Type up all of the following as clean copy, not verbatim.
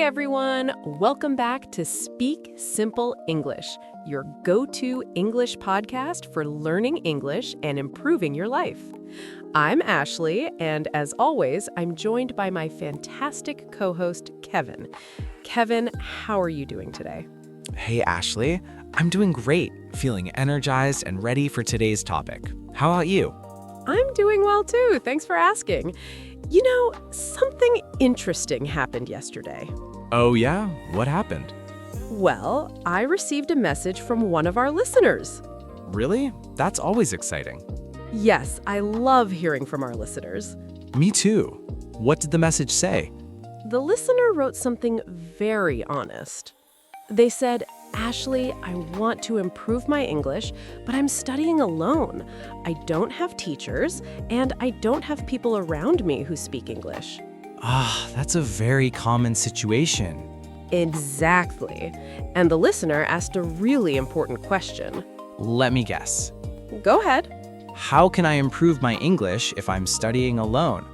everyone. Welcome back to Speak Simple English, your go-to English podcast for learning English and improving your life. I'm Ashley, and as always, I'm joined by my fantastic co-host, Kevin. Kevin, how are you doing today? Hey, Ashley. I'm doing great, feeling energized and ready for today's topic. How about you? I'm doing well too. Thanks for asking. You know, something interesting happened yesterday. Oh yeah? What happened? Well, I received a message from one of our listeners. Really? That's always exciting. Yes, I love hearing from our listeners. Me too. What did the message say? The listener wrote something very honest. They said, Ashley, I want to improve my English, but I'm studying alone. I don't have teachers, and I don't have people around me who speak English. That's a very common situation. Exactly. And the listener asked a really important question. Let me guess. Go ahead. How can I improve my English if I'm studying alone?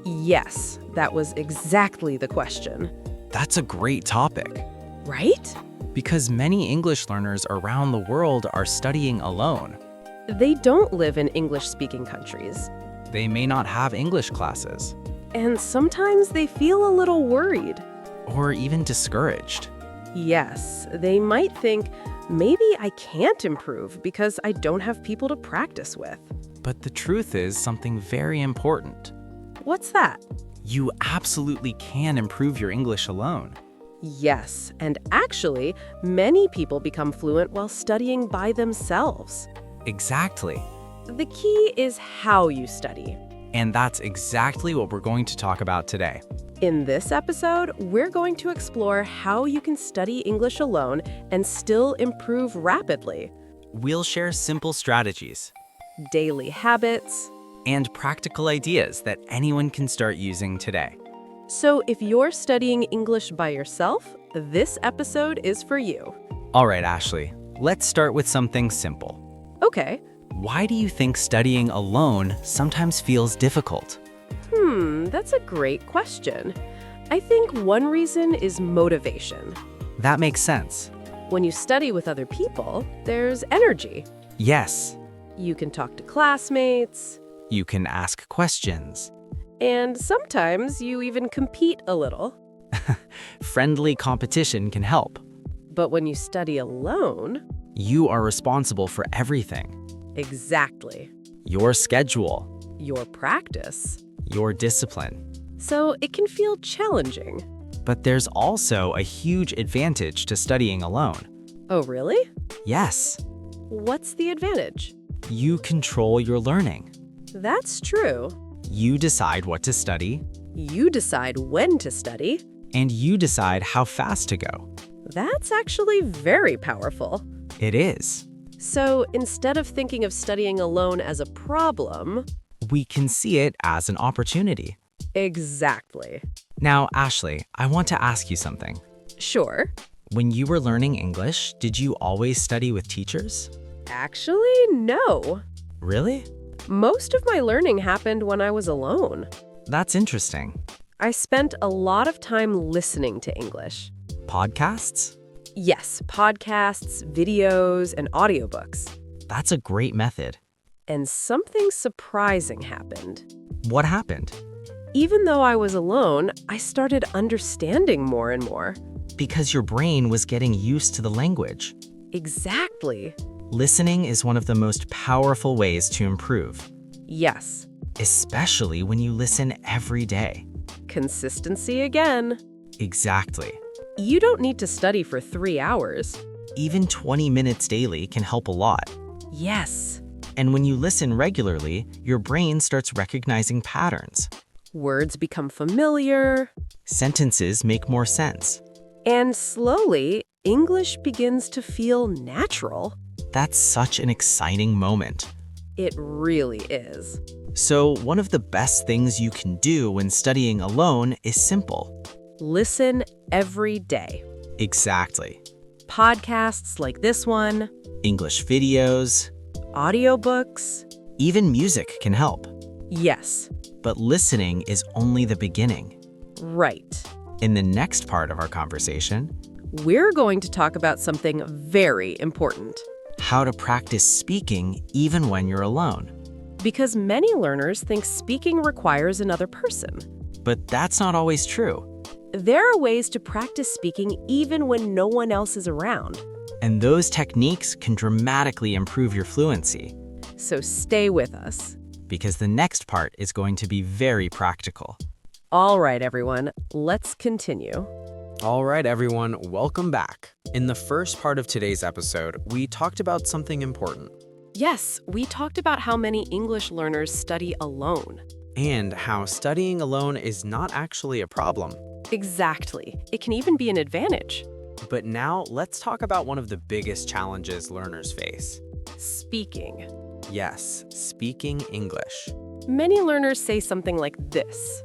Yes, that was exactly the question. That's a great topic. Right? Because many English learners around the world are studying alone. They don't live in English-speaking countries. They may not have English classes. And sometimes they feel a little worried. Or even discouraged. Yes, they might think, maybe I can't improve because I don't have people to practice with. But the truth is something very important. What's that? You absolutely can improve your English alone. Yes, and actually, many people become fluent while studying by themselves. Exactly. The key is how you study. And that's exactly what we're going to talk about today. In this episode, we're going to explore how you can study English alone and still improve rapidly. We'll share simple strategies Daily habits. and practical ideas that anyone can start using today. So if you're studying English by yourself, this episode is for you. All right, Ashley, let's start with something simple. Okay. Why do you think studying alone sometimes feels difficult? That's a great question. I think one reason is motivation. That makes sense. When you study with other people, there's energy. Yes, You can talk to classmates, you can ask questions. and sometimes you even compete a little. Friendly competition can help. But when you study alone, You are responsible for everything. exactly, Your schedule, your practice. your discipline. So it can feel challenging. But there's also a huge advantage to studying alone. Oh, really? Yes, What's the advantage? you control your learning. That's true. You decide what to study, You decide when to study. and you decide how fast to go. That's actually very powerful. It is. So instead of thinking of studying alone as a problem, We can see it as an opportunity. exactly. Now, Ashley, I want to ask you something. Sure. When you were learning English, did you always study with teachers? Actually, no. Really? Most of my learning happened when I was alone. That's interesting. I spent a lot of time listening to English. Podcasts? Yes, podcasts, videos, and audiobooks. That's a great method. And something surprising happened. What happened? Even though I was alone, I started understanding more and more. Because your brain was getting used to the language. Exactly. Listening is one of the most powerful ways to improve, Yes. especially when you listen every day. Consistency again. Exactly. You don't need to study for 3 hours. Even 20 minutes daily can help a lot. Yes. And when you listen regularly, your brain starts recognizing patterns. Words become familiar. Sentences make more sense. And slowly, English begins to feel natural. That's such an exciting moment. It really is. So, one of the best things you can do when studying alone is simple. Listen every day. Exactly. Podcasts like this one, English videos, audiobooks. even music can help. Yes, But listening is only the beginning. right. In the next part of our conversation, We're going to talk about something very important. how to practice speaking even when you're alone. Because many learners think speaking requires another person. But that's not always true. There are ways to practice speaking even when no one else is around. And those techniques can dramatically improve your fluency, So stay with us. because the next part is going to be very practical. All right, everyone, let's continue. All right, everyone, welcome back. In the first part of today's episode, we talked about something important Yes, we talked about how many English learners study alone. and how studying alone is not actually a problem. Exactly. It can even be an advantage. But now let's talk about one of the biggest challenges learners face. Speaking. Yes, speaking English. Many learners say something like this.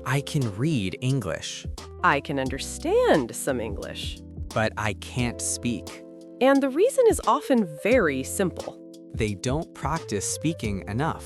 I can read English, I can understand some English. but I can't speak. And the reason is often very simple. They don't practice speaking enough.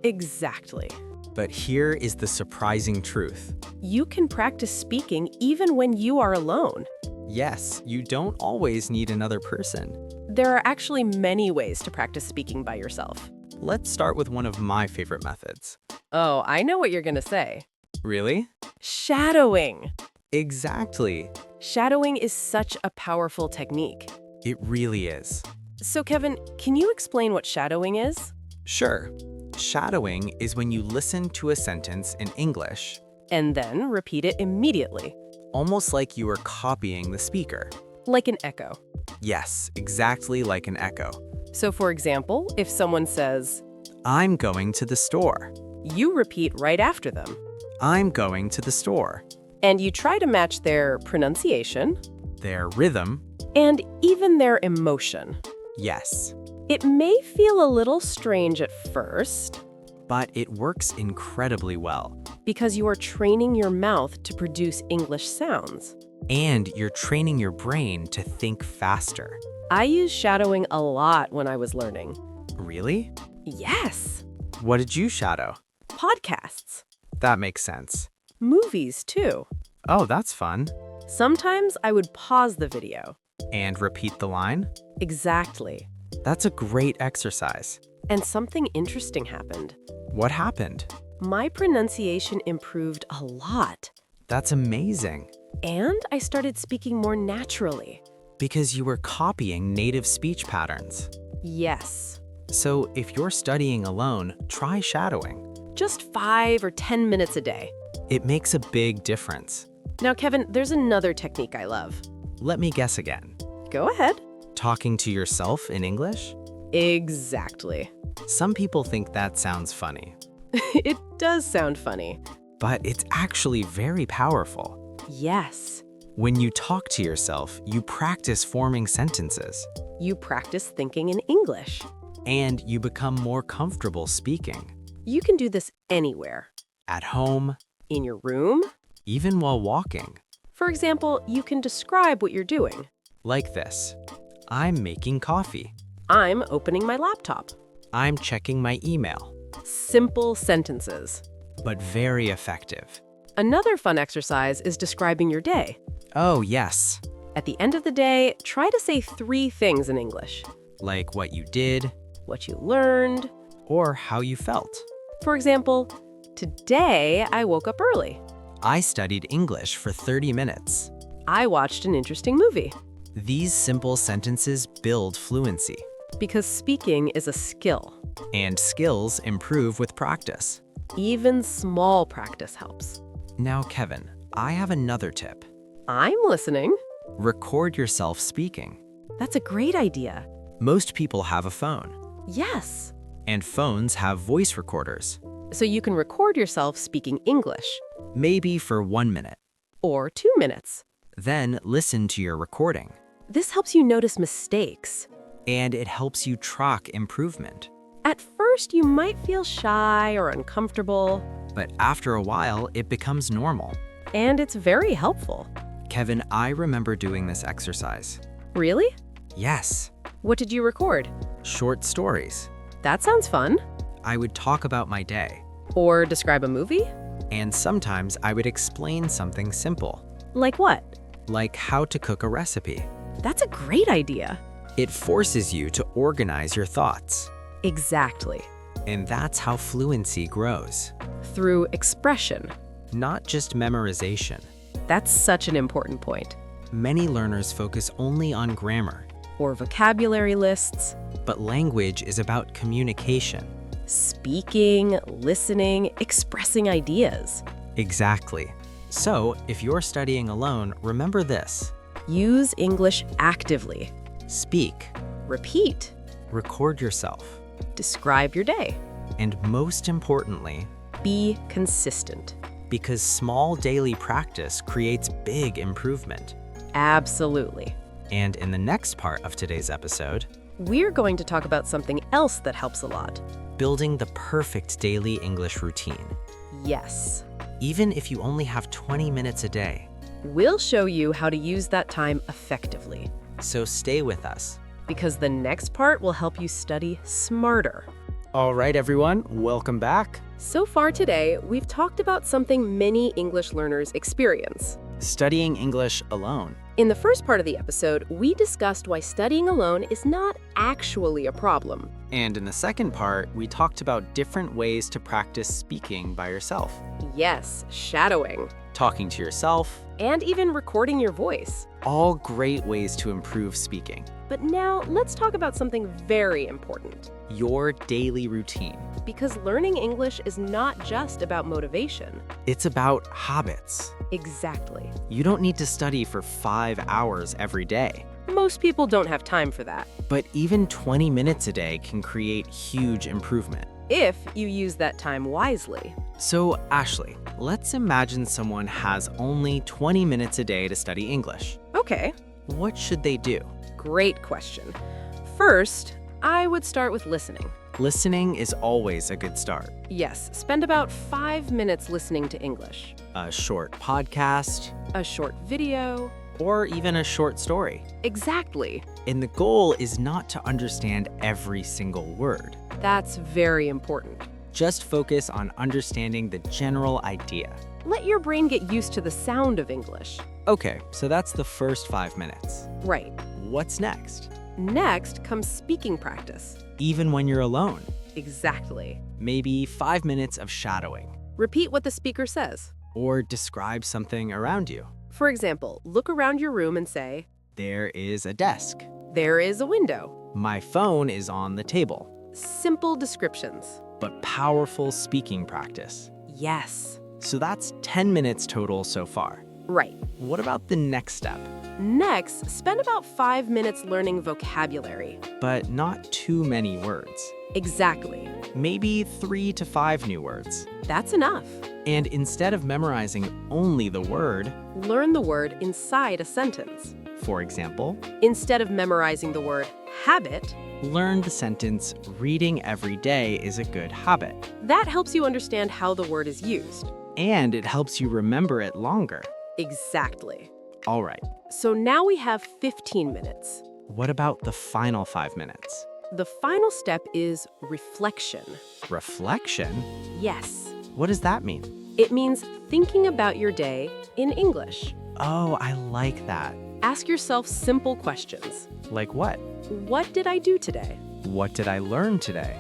Exactly. But here is the surprising truth. You can practice speaking even when you are alone. Yes, you don't always need another person. There are actually many ways to practice speaking by yourself. Let's start with one of my favorite methods. Oh, I know what you're going to say. Really? Shadowing. Exactly. Shadowing is such a powerful technique. It really is. So, Kevin, can you explain what shadowing is? Sure. Shadowing is when you listen to a sentence in English, And then repeat it immediately, almost like you are copying the speaker. like an echo. Yes, exactly like an echo. So, for example, if someone says, I'm going to the store. you repeat right after them. I'm going to the store. And you try to match their pronunciation Their rhythm, and even their emotion. yes. It may feel a little strange at first But it works incredibly well. because you are training your mouth to produce English sounds. And you're training your brain to think faster. I used shadowing a lot when I was learning. Really? Yes, What did you shadow? podcasts, That makes sense. movies too. Oh, that's fun. Sometimes I would pause the video. And repeat the line? Exactly. That's a great exercise. And something interesting happened. What happened? My pronunciation improved a lot. That's amazing. And I started speaking more naturally. Because you were copying native speech patterns. Yes. So if you're studying alone, try shadowing. Just 5 or 10 minutes a day. It makes a big difference. Now, Kevin, there's another technique I love. Let me guess again. Go ahead. Talking to yourself in English? Exactly. Some people think that sounds funny, It does sound funny. but it's actually very powerful. Yes. When you talk to yourself, you practice forming sentences, You practice thinking in English. and you become more comfortable speaking. You can do this anywhere. At home, In your room. even while walking. For example, you can describe what you're doing. Like this. I'm making coffee. I'm opening my laptop. I'm checking my email. Simple sentences. But very effective. Another fun exercise is describing your day. Oh, yes. At the end of the day, try to say 3 things in English. Like what you did What you learned. or how you felt. For example, today I woke up early. I studied English for 30 minutes. I watched an interesting movie. These simple sentences build fluency, Because speaking is a skill. and skills improve with practice. Even small practice helps. Now, Kevin, I have another tip. I'm listening. Record yourself speaking. That's a great idea. Most people have a phone, Yes. and phones have voice recorders, So you can record yourself speaking English. maybe for 1 minute. Or 2 minutes. Then listen to your recording, This helps you notice mistakes. and it helps you track improvement. At first, you might feel shy or uncomfortable, But after a while, it becomes normal. and it's very helpful. Kevin, I remember doing this exercise. Really? Yes, What did you record? short stories. That sounds fun. I would talk about my day, Or describe a movie? and sometimes I would explain something simple. Like what? Like how to cook a recipe. That's a great idea. It forces you to organize your thoughts. Exactly. And that's how fluency grows. Through expression. Not just memorization. That's such an important point. Many learners focus only on grammar. Or vocabulary lists. But language is about communication. Speaking, listening, expressing ideas. Exactly. So, if you're studying alone, remember this. Use English actively. Speak. Repeat. Record yourself. Describe your day. And most importantly, Be consistent. because small daily practice creates big improvement. Absolutely. And in the next part of today's episode, We're going to talk about something else that helps a lot. building the perfect daily English routine. Yes. Even if you only have 20 minutes a day. We'll show you how to use that time effectively. So stay with us. Because the next part will help you study smarter. All right, everyone, welcome back. So far today, we've talked about something many English learners experience. Studying English alone. In the first part of the episode, we discussed why studying alone is not actually a problem. And in the second part, we talked about different ways to practice speaking by yourself. Yes, shadowing. Talking to yourself. And even recording your voice. All great ways to improve speaking. But now, let's talk about something very important. Your daily routine. Because learning English is not just about motivation. It's about habits. Exactly. You don't need to study for 5 hours every day. Most people don't have time for that. But even 20 minutes a day can create huge improvement. If you use that time wisely. So, Ashley, let's imagine someone has only 20 minutes a day to study English. Okay, What should they do? great question. First, I would start with listening. Listening is always a good start. Yes, spend about 5 minutes listening to English. A short podcast, A short video. or even a short story. Exactly. And the goal is not to understand every single word. That's very important. Just focus on understanding the general idea. Let your brain get used to the sound of English. Okay, so that's the first 5 minutes. Right. What's next? Next comes speaking practice. Even when you're alone. Exactly. Maybe 5 minutes of shadowing. Repeat what the speaker says. Or describe something around you. For example, look around your room and say, There is a desk. there is a window. My phone is on the table. Simple descriptions. But powerful speaking practice. Yes. So that's 10 minutes total so far. Right. What about the next step? Next, spend about 5 minutes learning vocabulary. But not too many words. Exactly. Maybe 3 to 5 new words. That's enough. And instead of memorizing only the word, Learn the word inside a sentence. for example, Instead of memorizing the word habit, learn the sentence, reading every day is a good habit. that helps you understand how the word is used. And it helps you remember it longer. Exactly. All right, So now we have 15 minutes. what about the final 5 minutes? The final step is reflection. Reflection? Yes. What does that mean? It means thinking about your day in English. Oh, I like that. Ask yourself simple questions. Like what? What did I do today? What did I learn today?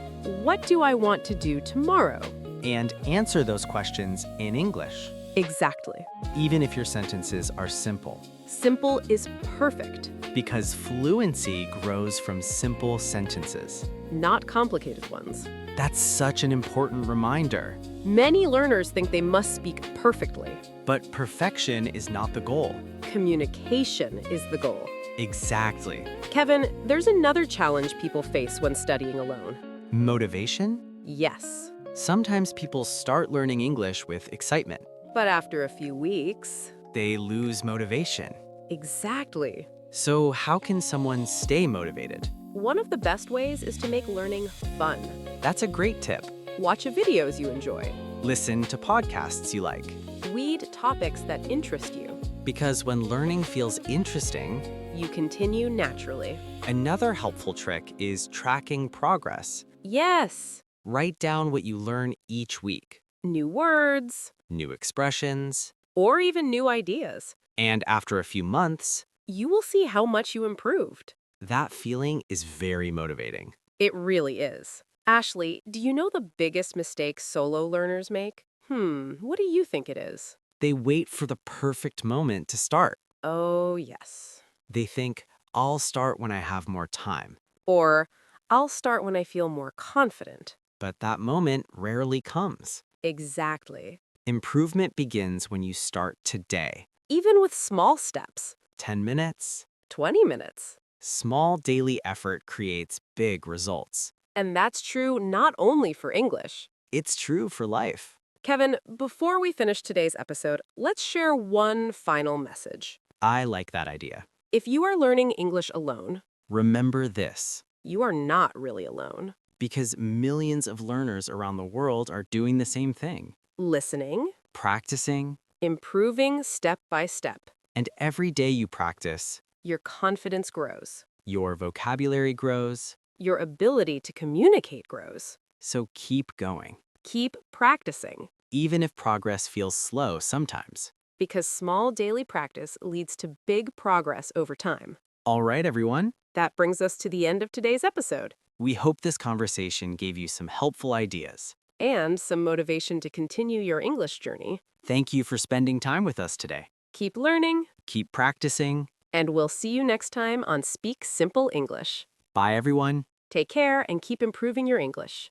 What do I want to do tomorrow? And answer those questions in English, Exactly. even if your sentences are simple. Simple is perfect, Because fluency grows from simple sentences. not complicated ones. That's such an important reminder. Many learners think they must speak perfectly. But perfection is not the goal. Communication is the goal. Exactly. Kevin, there's another challenge people face when studying alone. Motivation? Yes. Sometimes people start learning English with excitement. But after a few weeks, They lose motivation. exactly. So how can someone stay motivated? One of the best ways is to make learning fun. That's a great tip. Watch videos you enjoy. Listen to podcasts you like. Read topics that interest you. Because when learning feels interesting, You continue naturally. another helpful trick is tracking progress. Yes. Write down what you learn each week. New words, New expressions, or even new ideas. And after a few months, You will see how much you improved. that feeling is very motivating. It really is. Ashley, do you know the biggest mistake solo learners make? What do you think it is? They wait for the perfect moment to start. Oh, yes. They think, I'll start when I have more time. Or, I'll start when I feel more confident. But that moment rarely comes. Exactly. Improvement begins when you start today. Even with small steps, 10 minutes. 20 minutes. Small daily effort creates big results. And that's true not only for English. It's true for life. Kevin, before we finish today's episode, let's share one final message. I like that idea. If you are learning English alone, Remember this, you are not really alone. because millions of learners around the world are doing the same thing. Listening, Practicing, improving step by step, and every day you practice, your confidence grows. your vocabulary grows, Your ability to communicate grows. so keep going. Keep practicing, Even if progress feels slow sometimes. because small daily practice leads to big progress over time. All right, everyone. That brings us to the end of today's episode, We hope this conversation gave you some helpful ideas. and some motivation to continue your English journey. Thank you for spending time with us today. Keep learning, Keep practicing. and we'll see you next time on Speak Simple English. Bye, everyone. Take care and keep improving your English.